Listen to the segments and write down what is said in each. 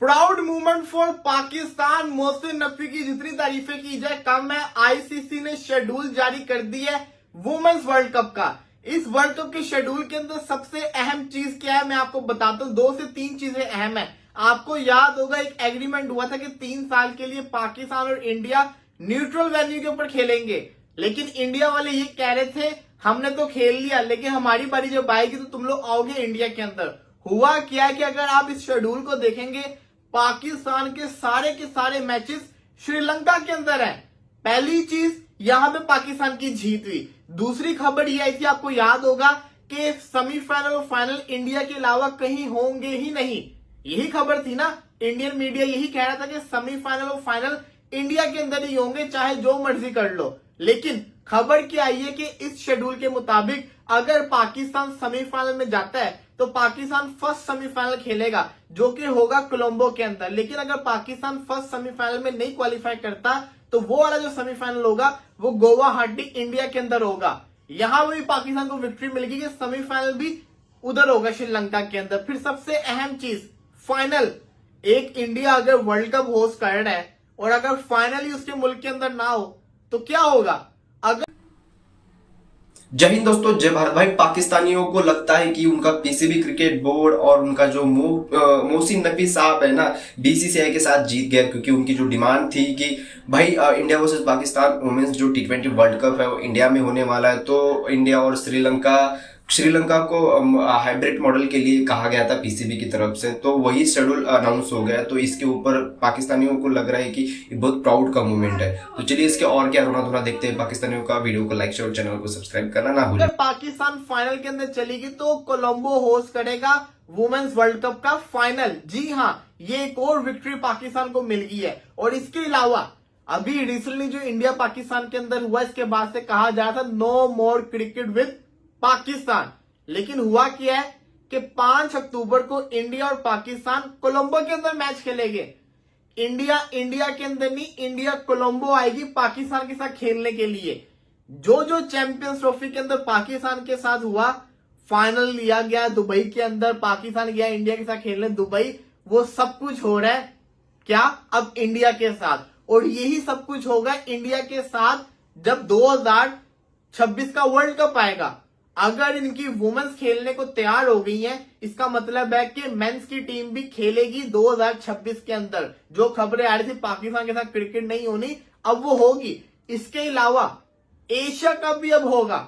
Proud movement for Pakistan. Mohsin Naqvi की जितनी तारीफें की जाए कम है। आईसीसी ने शेड्यूल जारी कर दी है वुमेन्स वर्ल्ड कप का। इस वर्ल्ड कप के शेड्यूल के अंदर सबसे अहम चीज क्या है मैं आपको बताता हूं। 2 से 3 चीजें अहम है। आपको याद होगा एक एग्रीमेंट हुआ था कि 3 साल के लिए पाकिस्तान और इंडिया न्यूट्रल वेन्यू के ऊपर खेलेंगे, लेकिन इंडिया वाले ये कह रहे थे हमने तो खेल लिया लेकिन हमारी बारी जब आएगी तो तुम लोग आओगे इंडिया के अंदर। हुआ क्या है कि अगर आप इस शेड्यूल को देखेंगे पाकिस्तान के सारे मैचेस श्रीलंका के अंदर है। पहली चीज यहां पे पाकिस्तान की जीत हुई। दूसरी खबर यह आई थी, आपको याद होगा कि सेमीफाइनल और फाइनल इंडिया के अलावा कहीं होंगे ही नहीं। यही खबर थी ना, इंडियन मीडिया यही कह रहा था कि सेमीफाइनल और फाइनल इंडिया के अंदर ही होंगे चाहे जो मर्जी कर लो। लेकिन खबर क्या आई है कि इस शेड्यूल के मुताबिक अगर पाकिस्तान सेमीफाइनल में जाता है तो पाकिस्तान फर्स्ट सेमीफाइनल खेलेगा जो कि होगा कोलंबो के अंदर। लेकिन अगर पाकिस्तान फर्स्ट सेमीफाइनल में नहीं क्वालिफाई करता तो वो वाला जो सेमीफाइनल होगा वो गुवाहाटी इंडिया के अंदर होगा। यहां भी पाकिस्तान को विक्ट्री मिलेगी कि सेमीफाइनल भी उधर होगा श्रीलंका के अंदर। फिर सबसे अहम चीज फाइनल, एक इंडिया अगर वर्ल्ड कप होस्ट कर रहा है और अगर फाइनल ही उसके मुल्क के अंदर ना हो तो क्या होगा। जय हिंद दोस्तों, जय भारत। भाई पाकिस्तानियों को लगता है कि उनका पीसीबी क्रिकेट बोर्ड और उनका जो मोहसिन नकवी साहब है ना बीसीसीआई के साथ जीत गया, क्योंकि उनकी जो डिमांड थी कि भाई इंडिया वर्सेस पाकिस्तान वुमेन्स जो T20 वर्ल्ड कप है वो इंडिया में होने वाला है। तो इंडिया और श्रीलंका को हाइब्रिड मॉडल के लिए कहा गया था पीसीबी की तरफ से, तो वही शेड्यूल अनाउंस हो गया। तो इसके ऊपर पाकिस्तानियों को लग रहा है कि ये बहुत प्राउड का मूवमेंट है। तो चलिए इसके और क्या रोना धोना देखते हैं पाकिस्तानियों का। वीडियो को लाइक शेयर और चैनल को सब्सक्राइब करना ना भूलें। अगर पाकिस्तान फाइनल के अंदर चलेगी तो कोलंबो होस्ट करेगा वुमेन्स वर्ल्ड कप का फाइनल। जी हाँ, ये एक और विक्ट्री पाकिस्तान को मिल गई है। और इसके अलावा अभी रिसेंटली जो इंडिया पाकिस्तान के अंदर हुआ इसके बाद से कहा जा रहा था no more cricket with Pakistan. लेकिन हुआ क्या है कि 5 अक्टूबर को इंडिया और पाकिस्तान कोलंबो के अंदर मैच खेलेंगे। इंडिया के अंदर नहीं, इंडिया कोलंबो आएगी पाकिस्तान के साथ खेलने के लिए। जो चैंपियंस ट्रॉफी के अंदर पाकिस्तान के साथ हुआ, फाइनल लिया गया दुबई के अंदर, पाकिस्तान गया इंडिया के साथ खेलने दुबई, वो सब कुछ हो रहा है क्या अब इंडिया के साथ। और यही सब कुछ होगा इंडिया के साथ जब 2026 का वर्ल्ड कप आएगा। अगर इनकी वुमेन्स खेलने को तैयार हो गई हैं, इसका मतलब है कि मेंस की टीम भी खेलेगी 2026 के अंदर। जो खबरें आ रही थी पाकिस्तान के साथ क्रिकेट नहीं होनी, अब वो होगी। इसके अलावा एशिया कप भी अब होगा।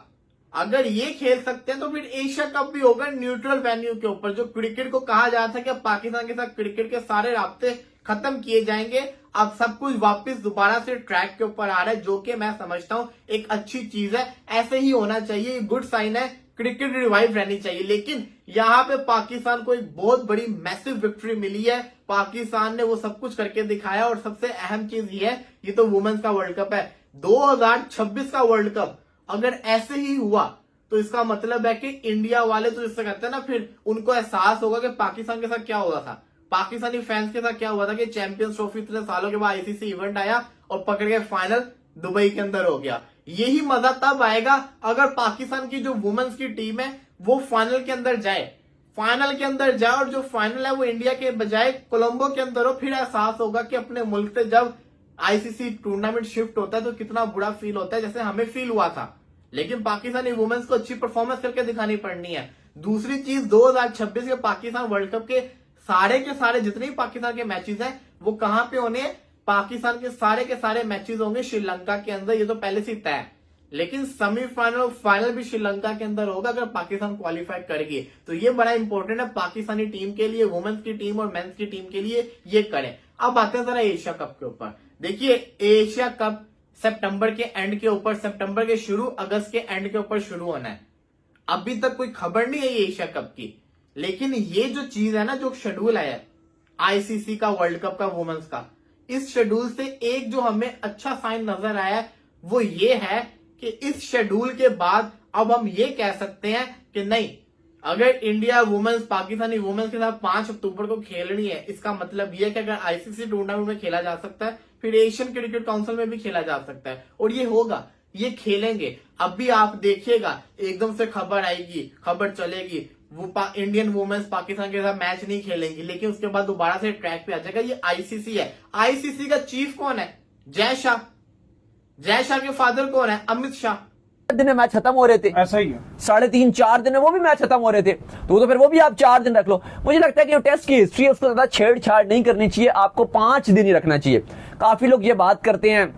अगर ये खेल सकते हैं तो फिर एशिया कप भी होगा न्यूट्रल वेन्यू के ऊपर। जो क्रिकेट को कहा जा रहा था कि अब पाकिस्तान के साथ क्रिकेट के सारे राब्ते खत्म किए जाएंगे, अब सब कुछ वापस दोबारा से ट्रैक के ऊपर आ रहा है, जो कि मैं समझता हूं एक अच्छी चीज है। ऐसे ही होना चाहिए, गुड साइन है, क्रिकेट रिवाइव रहनी चाहिए। लेकिन यहाँ पे पाकिस्तान को एक बहुत बड़ी मैसिव विक्ट्री मिली है। पाकिस्तान ने वो सब कुछ करके दिखाया। और सबसे अहम चीज ये है, ये तो वुमेन्स का वर्ल्ड कप है, 2026 का वर्ल्ड कप अगर ऐसे ही हुआ तो इसका मतलब है कि इंडिया वाले तो जिससे कहते हैं ना, फिर उनको एहसास होगा कि पाकिस्तान के साथ क्या हुआ था, पाकिस्तानी फैंस के साथ क्या हुआ था कि चैंपियंस ट्रॉफी इतने सालों के बाद आईसीसी इवेंट आया और पकड़ के फाइनल दुबई के अंदर हो गया। यही मजा तब आएगा अगर पाकिस्तान की जो वुमेन्स की टीम है वो फाइनल के अंदर जाए और जो फाइनल है वो इंडिया के बजाय कोलंबो के अंदर हो। फिर एहसास होगा कि अपने मुल्क से जब आईसीसी टूर्नामेंट शिफ्ट होता है तो कितना बुरा फील होता है, जैसे हमें फील हुआ था। लेकिन पाकिस्तानी वुमेन्स को अच्छी परफॉर्मेंस करके दिखानी पड़नी है। दूसरी चीज 2026 के पाकिस्तान वर्ल्ड कप के सारे जितने भी पाकिस्तान के मैचेस हैं वो कहां पे होने हैं, पाकिस्तान के सारे मैचेस होंगे श्रीलंका के अंदर। ये तो पहले से तय है। लेकिन सेमीफाइनल और फाइनल भी श्रीलंका के अंदर होगा अगर पाकिस्तान क्वालिफाई करेगी। तो ये बड़ा इंपॉर्टेंट है पाकिस्तानी टीम के लिए, वुमेन्स की टीम और मेंस की टीम के लिए ये करें। अब आते हैं जरा एशिया कप के ऊपर। देखिए एशिया कप सितंबर के एंड के ऊपर, सितंबर के शुरू अगस्त के एंड के ऊपर शुरू होना है। अभी तक कोई खबर नहीं है एशिया कप की। लेकिन ये जो चीज है ना, जो शेड्यूल आया आईसीसी का वर्ल्ड कप का वुमेन्स का, इस शेड्यूल से एक जो हमें अच्छा साइन नजर आया है वो ये है कि इस शेड्यूल के बाद अब हम ये कह सकते हैं कि नहीं, अगर इंडिया वुमेन्स पाकिस्तानी वुमेन्स के साथ 5 अक्टूबर को खेलनी है, इसका मतलब यह है कि अगर आईसीसी टूर्नामेंट में खेला जा सकता है फिर एशियन क्रिकेट काउंसिल में भी खेला जा सकता है। और ये होगा, ये खेलेंगे। अब भी आप देखिएगा एकदम से खबर आएगी, खबर चलेगी इंडियन वुमेन्स पाकिस्तान के साथ मैच नहीं खेलेंगी, लेकिन उसके बाद दोबारा से ट्रैक पे आ जाएगा। ये आईसीसी है। आईसीसी का चीफ कौन है? जय शाह। जय शाह के फादर कौन है? अमित शाह। दिन में मैच खत्म हो रहे थे, ऐसा ही है, 3.5-4 दिन में वो भी मैच खत्म हो रहे थे, तो फिर वो भी आप 4 दिन रख लो। मुझे लगता है कि टेस्ट की हिस्ट्री है उसको ज्यादा छेड़छाड़ नहीं करनी चाहिए, आपको 5 दिन ही रखना चाहिए। काफी लोग ये बात करते हैं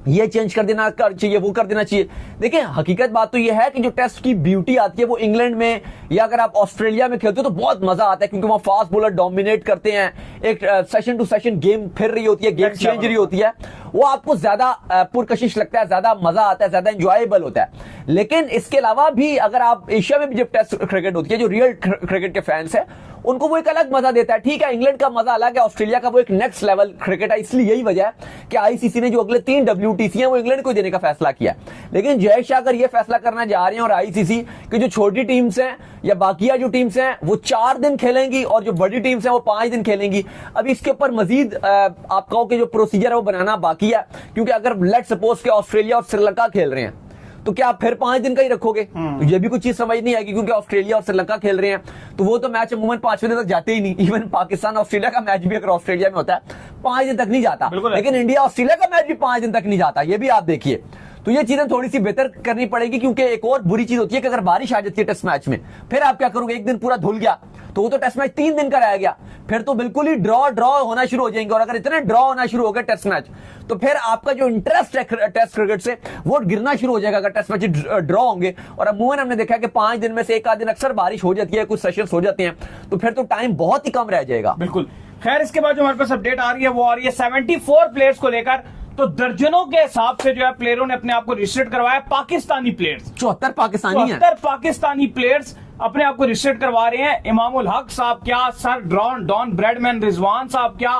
ये चेंज कर देना चाहिए, वो कर देना चाहिए। देखिए हकीकत बात तो ये है कि जो टेस्ट की ब्यूटी आती है वो इंग्लैंड में या अगर आप ऑस्ट्रेलिया में खेलते हो तो बहुत मजा आता है, क्योंकि वहां फास्ट बॉलर डोमिनेट करते हैं, एक सेशन टू सेशन गेम फिर रही होती है, गेम चेंज रही होती है, वो आपको ज्यादा पुरकशिश लगता है, ज्यादा मजा आता है, ज्यादा एंजॉयबल होता है। लेकिन इसके अलावा भी अगर आप एशिया में भी जब टेस्ट क्रिकेट होती है, जो रियल क्रिकेट के फैंस है उनको वो एक अलग मजा देता है। ठीक है, इंग्लैंड का मजा अलग है, ऑस्ट्रेलिया का वो एक नेक्स्ट लेवल क्रिकेट है। इसलिए यही वजह है कि आईसीसी ने जो अगले 3 WTC हैं वो इंग्लैंड को देने का फैसला किया। लेकिन जय शाह अगर ये फैसला करना जा रहे हैं और आईसीसी की जो छोटी टीम्स हैं या बाकिया जो टीम्स हैं वो 4 दिन खेलेंगी और जो बड़ी टीम्स हैं वो 5 दिन खेलेंगी। अब इसके ऊपर मजीद आप कहो कि जो प्रोसीजर है वो बनाना बाकी है, क्योंकि अगर लेट सपोज के ऑस्ट्रेलिया और श्रीलंका खेल रहे हैं तो क्या आप फिर 5 दिन का ही रखोगे? तो ये भी कुछ चीज समझ नहीं आएगी, क्योंकि ऑस्ट्रेलिया और श्रीलंका खेल रहे हैं तो वो तो मैच अमूमन 5वें दिन तक जाते ही नहीं। इवन पाकिस्तान ऑस्ट्रेलिया का मैच भी अगर ऑस्ट्रेलिया में होता है 5 दिन तक नहीं जाता, लेकिन इंडिया ऑस्ट्रेलिया का मैच भी 5 दिन तक नहीं जाता। ये भी आप देखिए, तो ये चीजें थोड़ी सी बेहतर करनी पड़ेगी, क्योंकि एक और बुरी चीज होती है कि अगर बारिश आ जाती है टेस्ट मैच में, फिर आप क्या करोगे? एक दिन पूरा धुल गया तो वो तो टेस्ट मैच 3 दिन का रह गया, फिर तो बिल्कुल ही ड्रॉ होना शुरू हो जाएंगे। और अगर इतने ड्रॉ होना शुरू हो गए टेस्ट मैच तो फिर आपका जो इंटरेस्ट है टेस्ट क्रिकेट से वो गिरना शुरू हो जाएगा अगर टेस्ट मैच ड्रॉ होंगे। और अमूमन हमने देखा है कि 5 दिन में से एक आध दिन अक्सर बारिश हो जाती है, कुछ सेशंस हो जाते हैं, तो फिर तो टाइम बहुत ही कम रह जाएगा। बिल्कुल। खैर इसके बाद जो हमारे पास अपडेट आ रही है वो आ रही है 74 प्लेयर्स को लेकर, तो दर्जनों के हिसाब से जो है प्लेयरों ने अपने आप को रजिस्टर्ड करवाया। पाकिस्तानी प्लेयर्स 74 पाकिस्तानी है, 74 पाकिस्तानी प्लेयर्स अपने आप को रजिस्टर्ड करवा रहे हैं। इमामुल हक साहब क्या, सर डॉन ब्रैडमैन, रिजवान साहब क्या,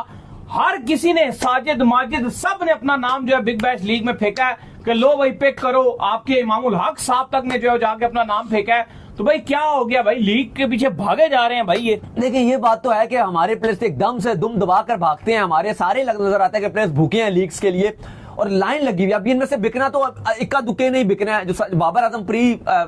हर किसी ने, साजिद माजिद, सब ने अपना नाम जो है बिग बैश लीग में फेंका है कि लो भाई पिक करो। आपके इमामुल हक साहब तक ने जो है जाके अपना नाम फेंका है। तो भाई क्या हो गया भाई, लीग के पीछे भागे जा रहे हैं भाई ये। देखिए ये बात तो है कि हमारे प्लेयर्स एकदम से दुम दबाकर भागते हैं, हमारे सारे नजर आता है कि प्लेयर्स भूखे हैं लीग्स के लिए और लाइन लगी हुई। अब इनमें से बिकना तो इक्का दुक्के नहीं बिकना है। जो बाबर आजम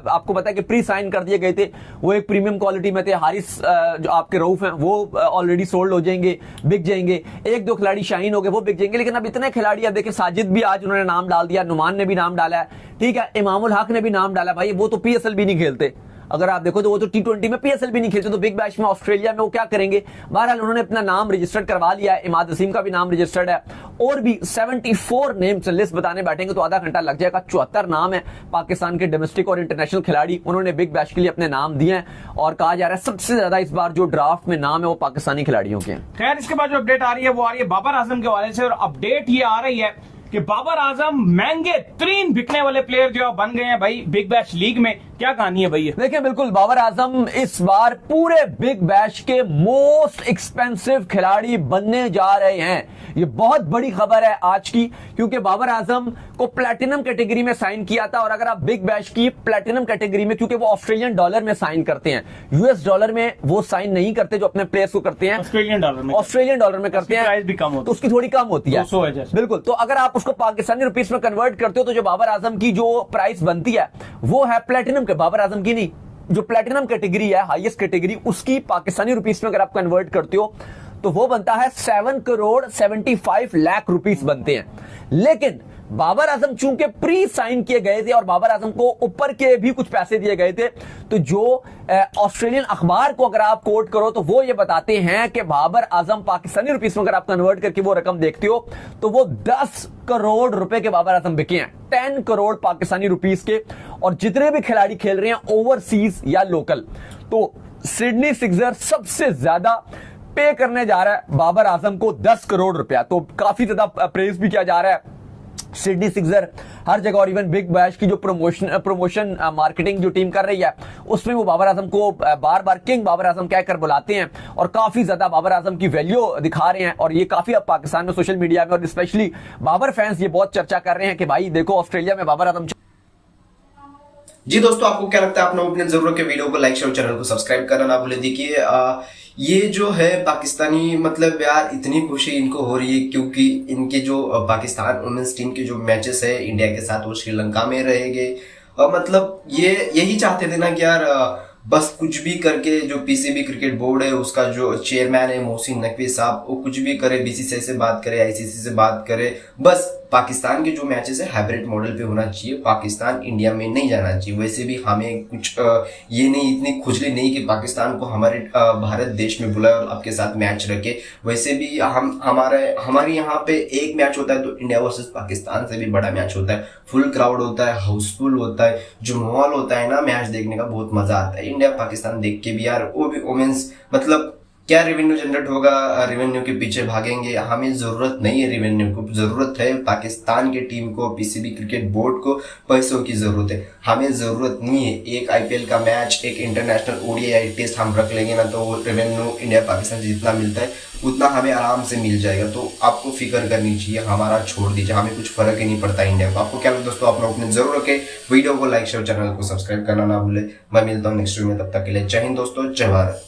आपको पता है कि प्री साइन कर दिए गए थे, वो एक प्रीमियम क्वालिटी में थे। हारिस जो आपके रऊफ हैं वो ऑलरेडी सोल्ड हो जाएंगे, बिक जाएंगे। 1-2 खिलाड़ी शाइन हो गए, वो बिक जाएंगे। लेकिन अब इतने खिलाड़ी, अब देखिए साजिद भी आज उन्होंने नाम डाल दिया, नुमान ने भी नाम डाला है, ठीक है, इमामुल हक ने भी नाम डाला। भाई वो तो PSL भी नहीं खेलते, अगर आप देखो तो वो तो T20 में PSL भी नहीं खेलते, तो बिग बैश में ऑस्ट्रेलिया में वो क्या करेंगे? बहरहाल उन्होंने अपना नाम रजिस्टर्ड करवा लिया है, इमाद वसीम का भी नाम रजिस्टर्ड है, और भी 74 नेम्स लिस्ट बताने बैठेंगे तो आधा घंटा लग जाएगा। 74 नाम है पाकिस्तान के डोमेस्टिक और इंटरनेशनल खिलाड़ी, उन्होंने बिग बैश के लिए अपने नाम दिए हैं और कहा जा रहा है सबसे ज्यादा इस बार जो ड्राफ्ट में नाम है वो पाकिस्तानी खिलाड़ियों के हैं। खैर इसके बाद जो अपडेट आ रही है वो आ रही है बाबर आजम के हवाले से, और अपडेट ये आ रही है कि बाबर आजम महंगे 3 बिकने वाले प्लेयर जो बन गए हैं भाई बिग बैश लीग में। क्या कहानी है भाई? देखिए बिल्कुल, बाबर आजम इस बार पूरे बिग बैश के मोस्ट एक्सपेंसिव खिलाड़ी बनने जा रहे हैं। ये बहुत बड़ी खबर है आज की, क्योंकि बाबर आजम को प्लैटिनम कैटेगरी में साइन किया था। और अगर आप बिग बैश की प्लैटिनम कैटेगरी में, क्योंकि वो ऑस्ट्रेलियन डॉलर में साइन करते हैं, US डॉलर में वो साइन नहीं करते जो अपने प्लेयर्स को करते हैं, ऑस्ट्रेलियन डॉलर में करते हैं, प्राइस भी कम होती तो उसकी थोड़ी कम होती है। 200 है जैसे। बिल्कुल, तो अगर आप उसको पाकिस्तानी रुपीस में कन्वर्ट करते हो तो जो बाबर आजम की जो प्राइस बनती है वो है प्लैटिनम के, बाबर आजम की नहीं, जो प्लैटिनम कैटेगरी है, हाईएस्ट कैटेगरी, उसकी पाकिस्तानी रुपीस में अगर आप कन्वर्ट करते हो तो वो बनता है 7 करोड़ 75 लाख रुपीस बनते हैं। लेकिन बाबर आजम चूंकि प्री साइन किए गए थे और बाबर आजम को ऊपर के भी कुछ पैसे दिए गए थे, तो जो ऑस्ट्रेलियन अखबार को अगर आप कोट करो तो वो ये बताते हैं कि बाबर आजम पाकिस्तानी रुपीस में अगर आप कन्वर्ट करके वो रकम देखते हो तो वो 10 करोड़ रुपए के बाबर आजम बिके हैं, 10 करोड़ पाकिस्तानी रुपीस के। और जितने भी खिलाड़ी खेल रहे हैं ओवरसीज या लोकल, तो सिडनी सिक्सर सबसे ज्यादा पे करने जा रहा है बाबर आजम को 10 करोड़ रुपया, तो काफी ज्यादा प्रेज भी किया जा रहा है सिडनी सिक्सर हर जगह। और इवन बिग बैश की जो प्रमोशन मार्केटिंग जो टीम कर रही है उसमें वो बाबर आजम को बार बार किंग बाबर आजम कहकर बुलाते हैं और काफी ज्यादा बाबर आजम की वैल्यू दिखा रहे हैं। और ये काफी अब पाकिस्तान में सोशल मीडिया में और स्पेशली बाबर फैंस ये बहुत चर्चा कर रहे हैं कि भाई देखो ऑस्ट्रेलिया में बाबर आजम। जी दोस्तों, आपको क्या लगता है? अपना ओपिनियन जरूर के वीडियो को लाइक शेयर, चैनल को सब्सक्राइब करना ना भूलें। देखिए ये जो है पाकिस्तानी, मतलब यार इतनी खुशी इनको हो रही है क्योंकि इनके जो पाकिस्तान वुमेन्स टीम के जो मैचेस है इंडिया के साथ वो श्रीलंका में रहेंगे। मतलब ये यही चाहते थे ना कि यार बस कुछ भी करके जो पीसीबी क्रिकेट बोर्ड है उसका जो चेयरमैन है मोहसिन नकवी साहब, वो कुछ भी करे, बीसीसीआई से बात करे, आईसीसी से बात करे, बस पाकिस्तान के जो मैचेस है हाइब्रिड मॉडल पे होना चाहिए। पाकिस्तान इंडिया में नहीं जाना चाहिए। वैसे भी हमें कुछ ये नहीं, इतनी खुजली नहीं कि पाकिस्तान को हमारे भारत देश में बुलाए और आपके साथ मैच रखे। वैसे भी हमारे यहाँ पे एक मैच होता है तो इंडिया वर्सेस पाकिस्तान से भी बड़ा मैच होता है, फुल क्राउड होता है, हाउसफुल होता है, जो माहौल होता है ना मैच देखने का बहुत मजा आता है। इंडिया पाकिस्तान देख के भी यार, वो भी वोमेन्स मतलब क्या रेवेन्यू जनरेट होगा, रेवेन्यू के पीछे भागेंगे। हमें जरूरत नहीं है रेवेन्यू को, जरूरत है पाकिस्तान की टीम को, पीसीबी क्रिकेट बोर्ड को पैसों की जरूरत है। हमें जरूरत नहीं है एक आईपीएल का मैच, एक इंटरनेशनल ओडीआई टेस्ट हम रख लेंगे ना तो वो रेवेन्यू इंडिया पाकिस्तान से जितना मिलता है उतना हमें आराम से मिल जाएगा। तो आपको फिक्र करनी चाहिए, हमारा छोड़ दीजिए, हमें कुछ फर्क ही नहीं पड़ता इंडिया को। आपको क्या लगता है दोस्तों? अपना ओपिनियन जरूर रखें, वीडियो को लाइक शेयर, चैनल को सब्सक्राइब करना ना भूले। मैं मिलता हूँ नेक्स्ट वीडियो में, तब तक के लिए जय हिंद दोस्तों, जय भारत।